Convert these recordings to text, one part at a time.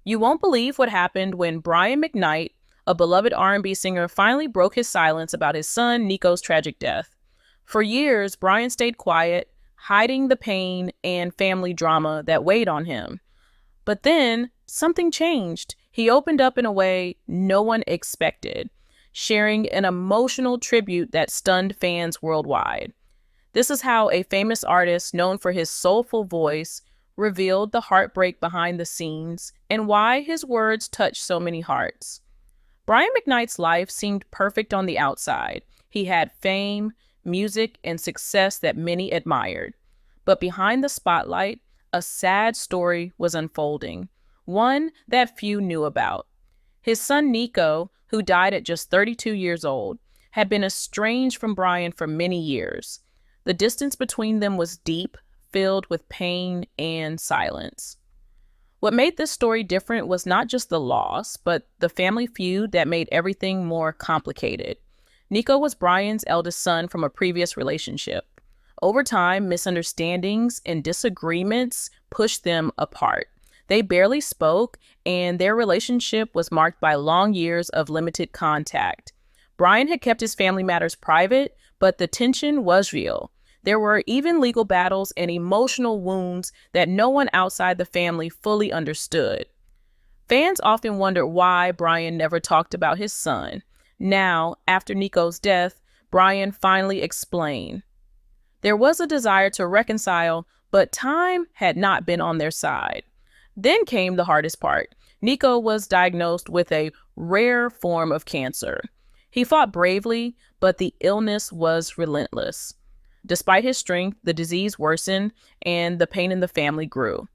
You won't believe what happened when Brian McKnight, a beloved R&B singer, finally broke his silence about his son Nico's tragic death. For years, Brian stayed quiet, hiding the pain and family drama that weighed on him. But then something changed. He opened up in a way no one expected, sharing an emotional tribute that stunned fans worldwide. This is how a famous artist known for his soulful voice revealed the heartbreak behind the scenes and why his words touched so many hearts. Brian McKnight's life seemed perfect on the outside. He had fame, music, and success that many admired. But behind the spotlight, a sad story was unfolding, one that few knew about. His son Nico, who died at just 32 years old, had been estranged from Brian for many years. The distance between them was deep, filled with pain and silence. What made this story different was not just the loss, but the family feud that made everything more complicated. Nico was Brian's eldest son from a previous relationship. Over time, misunderstandings and disagreements pushed them apart. They barely spoke, and their relationship was marked by long years of limited contact. Brian had kept his family matters private, but the tension was real. There were even legal battles and emotional wounds that no one outside the family fully understood. Fans often wondered why Brian never talked about his son. Now, after Nico's death, Brian finally explained. There was a desire to reconcile, but time had not been on their side. Then came the hardest part. Nico was diagnosed with a rare form of cancer. He fought bravely, but the illness was relentless. Despite his strength, the disease worsened and the pain in the family grew.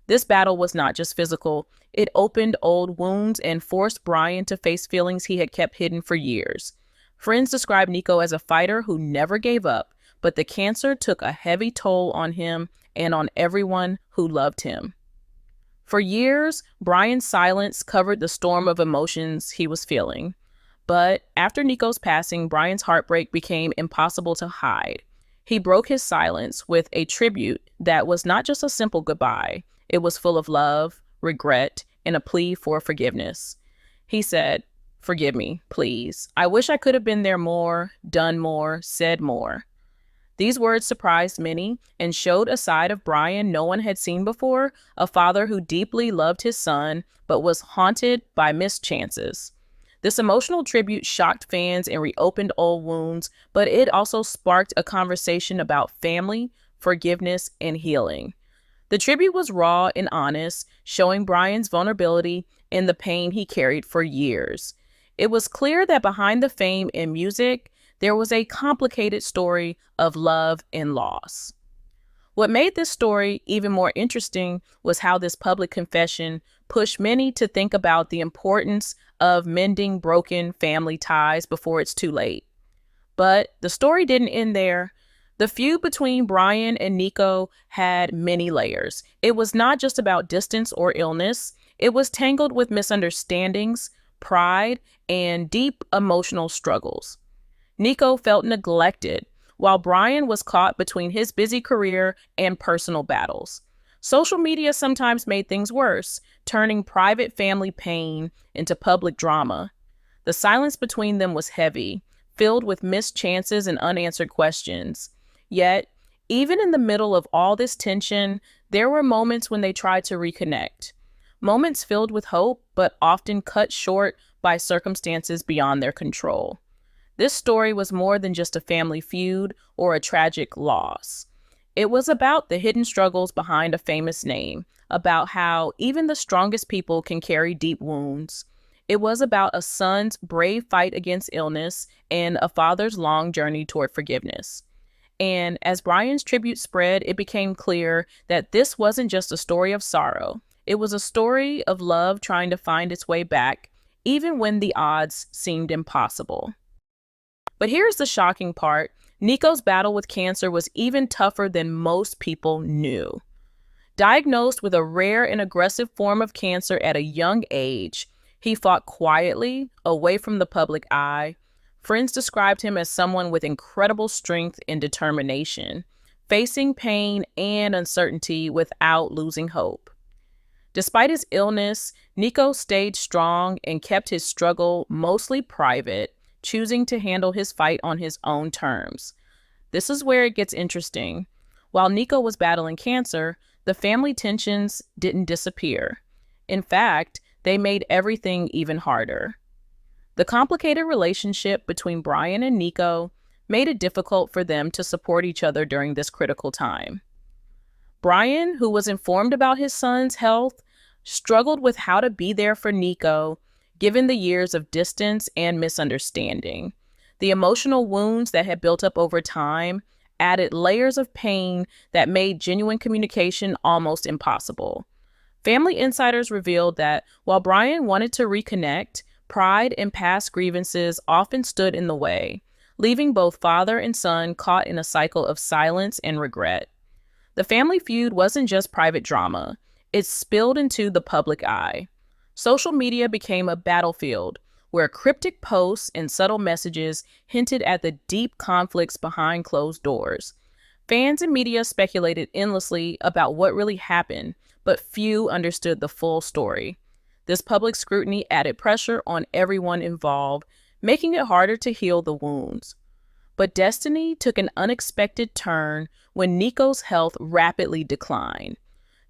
This battle was not just physical. It opened old wounds and forced Brian to face feelings he had kept hidden for years. Friends described Nico as a fighter who never gave up, but the cancer took a heavy toll on him and on everyone who loved him. For years, Brian's silence covered the storm of emotions he was feeling. But after Nico's passing, Brian's heartbreak became impossible to hide. He broke his silence with a tribute that was not just a simple goodbye. It was full of love, regret, and a plea for forgiveness. He said, "Forgive me, please. I wish I could have been there more, done more, said more." These words surprised many and showed a side of Brian no one had seen before, a father who deeply loved his son but was haunted by missed chances. This emotional tribute shocked fans and reopened old wounds, but it also sparked a conversation about family, forgiveness, and healing. The tribute was raw and honest, showing Brian's vulnerability and the pain he carried for years. It was clear that behind the fame and music, there was a complicated story of love and loss. What made this story even more interesting was how this public confession pushed many to think about the importance of mending broken family ties before it's too late. But the story didn't end there. The feud between Brian and Nico had many layers. It was not just about distance or illness. It was tangled with misunderstandings, pride, and deep emotional struggles. Nico felt neglected, while Brian was caught between his busy career and personal battles. Social media sometimes made things worse, turning private family pain into public drama. The silence between them was heavy, filled with missed chances and unanswered questions. Yet, even in the middle of all this tension, there were moments when they tried to reconnect. Moments filled with hope, but often cut short by circumstances beyond their control. This story was more than just a family feud or a tragic loss. It was about the hidden struggles behind a famous name, about how even the strongest people can carry deep wounds. It was about a son's brave fight against illness and a father's long journey toward forgiveness. And as Brian's tribute spread, it became clear that this wasn't just a story of sorrow. It was a story of love trying to find its way back, even when the odds seemed impossible. But here's the shocking part. Nico's battle with cancer was even tougher than most people knew. Diagnosed with a rare and aggressive form of cancer at a young age, he fought quietly, away from the public eye. Friends described him as someone with incredible strength and determination, facing pain and uncertainty without losing hope. Despite his illness, Nico stayed strong and kept his struggle mostly private, choosing to handle his fight on his own terms. This is where it gets interesting. While Nico was battling cancer, the family tensions didn't disappear. In fact, they made everything even harder. The complicated relationship between Brian and Nico made it difficult for them to support each other during this critical time. Brian, who was informed about his son's health, struggled with how to be there for Nico, given the years of distance and misunderstanding. The emotional wounds that had built up over time added layers of pain that made genuine communication almost impossible. Family insiders revealed that while Brian wanted to reconnect, pride and past grievances often stood in the way, leaving both father and son caught in a cycle of silence and regret. The family feud wasn't just private drama, it spilled into the public eye. Social media became a battlefield where cryptic posts and subtle messages hinted at the deep conflicts behind closed doors. Fans and media speculated endlessly about what really happened, but few understood the full story. This public scrutiny added pressure on everyone involved, making it harder to heal the wounds. But destiny took an unexpected turn when Nico's health rapidly declined.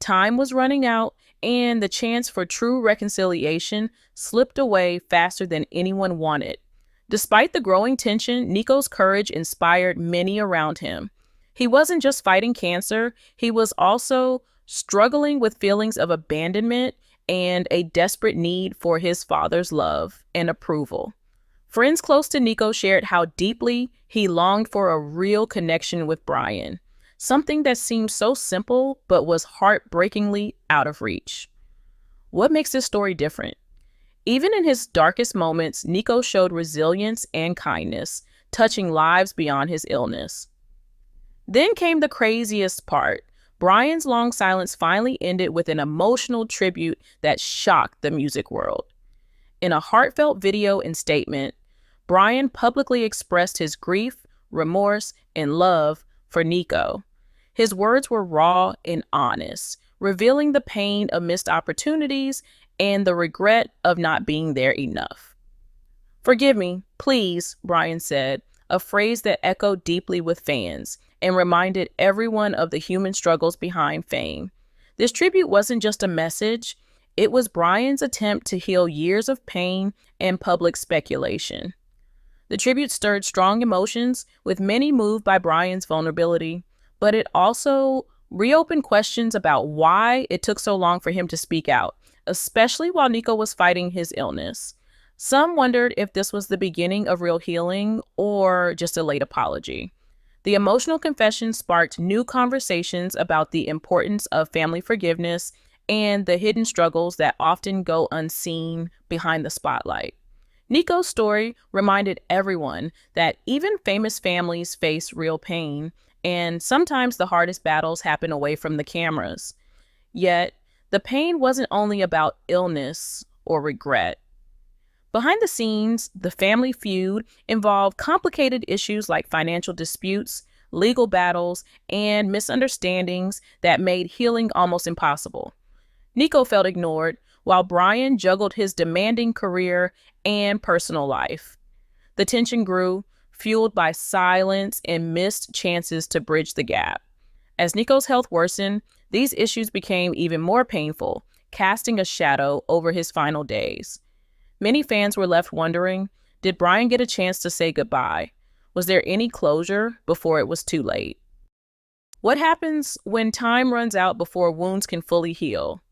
Time was running out, and the chance for true reconciliation slipped away faster than anyone wanted. Despite the growing tension, Nico's courage inspired many around him. He wasn't just fighting cancer, he was also struggling with feelings of abandonment and a desperate need for his father's love and approval. Friends close to Nico shared how deeply he longed for a real connection with Brian, something that seemed so simple but was heartbreakingly out of reach. What makes this story different? Even in his darkest moments, Nico showed resilience and kindness, touching lives beyond his illness. Then came the craziest part. Brian's long silence finally ended with an emotional tribute that shocked the music world. In a heartfelt video and statement, Brian publicly expressed his grief, remorse, and love for Nico. His words were raw and honest, revealing the pain of missed opportunities and the regret of not being there enough. "Forgive me, please," Brian said, a phrase that echoed deeply with fans and reminded everyone of the human struggles behind fame. This tribute wasn't just a message, it was Brian's attempt to heal years of pain and public speculation. The tribute stirred strong emotions, with many moved by Brian's vulnerability, but it also reopened questions about why it took so long for him to speak out, especially while Nico was fighting his illness. Some wondered if this was the beginning of real healing or just a late apology. The emotional confession sparked new conversations about the importance of family forgiveness and the hidden struggles that often go unseen behind the spotlight. Nico's story reminded everyone that even famous families face real pain, and sometimes the hardest battles happen away from the cameras. Yet, the pain wasn't only about illness or regret. Behind the scenes, the family feud involved complicated issues like financial disputes, legal battles, and misunderstandings that made healing almost impossible. Nico felt ignored, while Brian juggled his demanding career and personal life. The tension grew, fueled by silence and missed chances to bridge the gap. As Nico's health worsened, these issues became even more painful, casting a shadow over his final days. Many fans were left wondering, did Brian get a chance to say goodbye? Was there any closure before it was too late? What happens when time runs out before wounds can fully heal?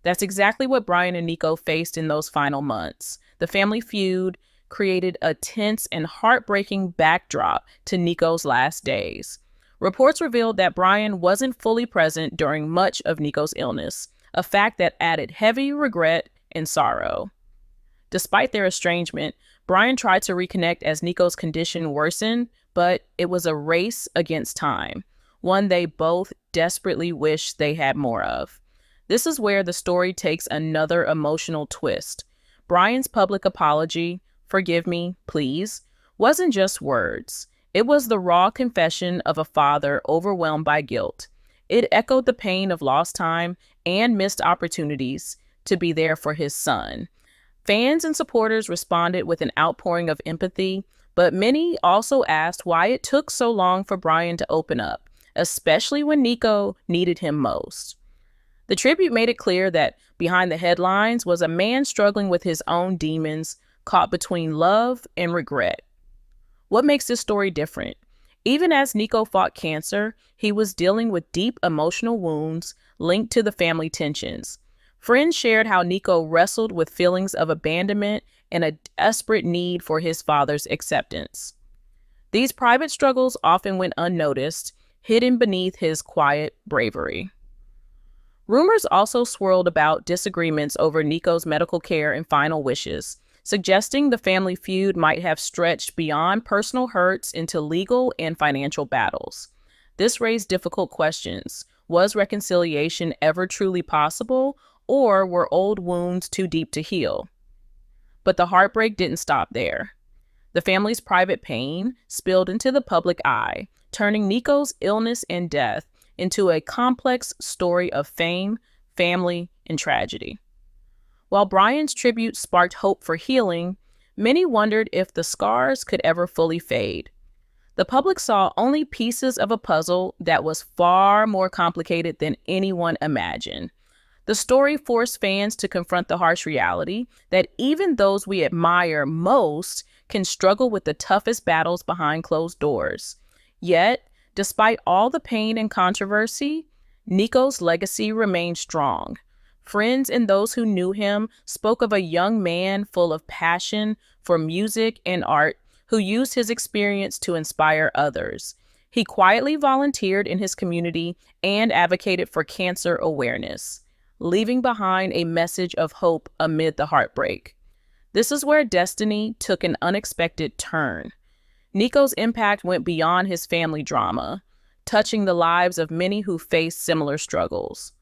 That's exactly what Brian and Nico faced in those final months. The family feud created a tense and heartbreaking backdrop to Nico's last days. Reports revealed that Brian wasn't fully present during much of Nico's illness, a fact that added heavy regret and sorrow. Despite their estrangement, Brian tried to reconnect as Nico's condition worsened, but it was a race against time, one they both desperately wished they had more of. This is where the story takes another emotional twist. Brian's public apology, "Forgive me, please," wasn't just words. It was the raw confession of a father overwhelmed by guilt. It echoed the pain of lost time and missed opportunities to be there for his son. Fans and supporters responded with an outpouring of empathy, but many also asked why it took so long for Brian to open up, especially when Nico needed him most. The tribute made it clear that behind the headlines was a man struggling with his own demons, caught between love and regret. What makes this story different? Even as Nico fought cancer, he was dealing with deep emotional wounds linked to the family tensions. Friends shared how Nico wrestled with feelings of abandonment and a desperate need for his father's acceptance. These private struggles often went unnoticed, hidden beneath his quiet bravery. Rumors also swirled about disagreements over Nico's medical care and final wishes, suggesting the family feud might have stretched beyond personal hurts into legal and financial battles. This raised difficult questions. Was reconciliation ever truly possible, or were old wounds too deep to heal? But the heartbreak didn't stop there. The family's private pain spilled into the public eye, turning Nico's illness and death into a complex story of fame, family, and tragedy. While Brian's tribute sparked hope for healing, many wondered if the scars could ever fully fade. The public saw only pieces of a puzzle that was far more complicated than anyone imagined. The story forced fans to confront the harsh reality that even those we admire most can struggle with the toughest battles behind closed doors. Yet, despite all the pain and controversy, Nico's legacy remained strong. Friends and those who knew him spoke of a young man full of passion for music and art who used his experience to inspire others. He quietly volunteered in his community and advocated for cancer awareness, leaving behind a message of hope amid the heartbreak. This is where destiny took an unexpected turn. Nico's impact went beyond his family drama, touching the lives of many who faced similar struggles.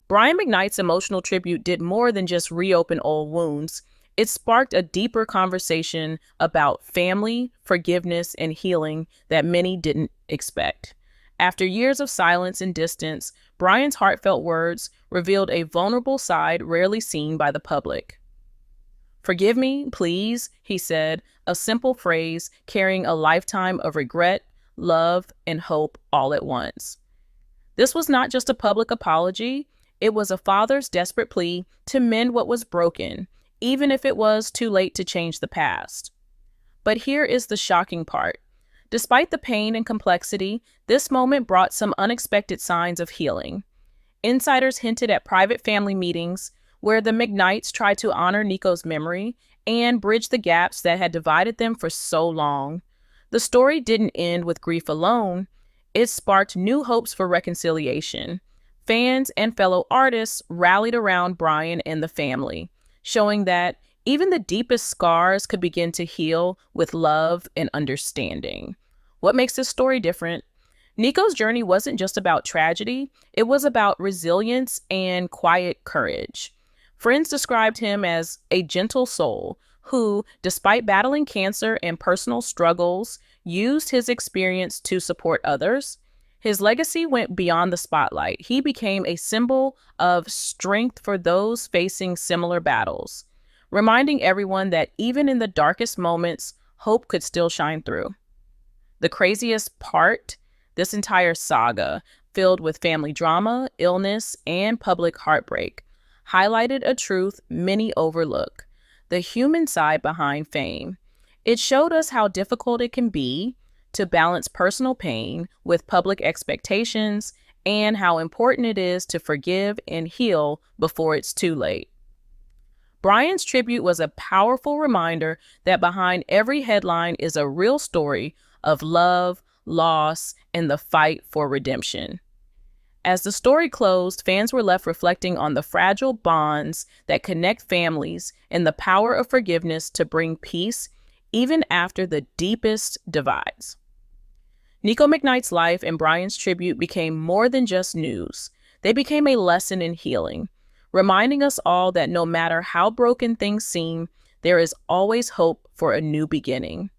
Brian McKnight's emotional tribute did more than just reopen old wounds. It sparked a deeper conversation about family, forgiveness, and healing that many didn't expect. After years of silence and distance, Brian's heartfelt words revealed a vulnerable side rarely seen by the public. "Forgive me, please," he said, a simple phrase carrying a lifetime of regret, love, and hope all at once. This was not just a public apology. It was a father's desperate plea to mend what was broken, even if it was too late to change the past. But here is the shocking part. Despite the pain and complexity, this moment brought some unexpected signs of healing. Insiders hinted at private family meetings where the McKnights tried to honor Nico's memory and bridge the gaps that had divided them for so long. The story didn't end with grief alone. It sparked new hopes for reconciliation. Fans and fellow artists rallied around Brian and the family, showing that even the deepest scars could begin to heal with love and understanding. What makes this story different? Nico's journey wasn't just about tragedy, it was about resilience and quiet courage. Friends described him as a gentle soul who, despite battling cancer and personal struggles, used his experience to support others. His legacy went beyond the spotlight. He became a symbol of strength for those facing similar battles, reminding everyone that even in the darkest moments, hope could still shine through. The craziest part, this entire saga, filled with family drama, illness, and public heartbreak, highlighted a truth many overlook: the human side behind fame. It showed us how difficult it can be to balance personal pain with public expectations, and how important it is to forgive and heal before it's too late. Brian's tribute was a powerful reminder that behind every headline is a real story of love, loss, and the fight for redemption. As the story closed, fans were left reflecting on the fragile bonds that connect families and the power of forgiveness to bring peace even after the deepest divides. Nico McKnight's life and Brian's tribute became more than just news. They became a lesson in healing, reminding us all that no matter how broken things seem, there is always hope for a new beginning.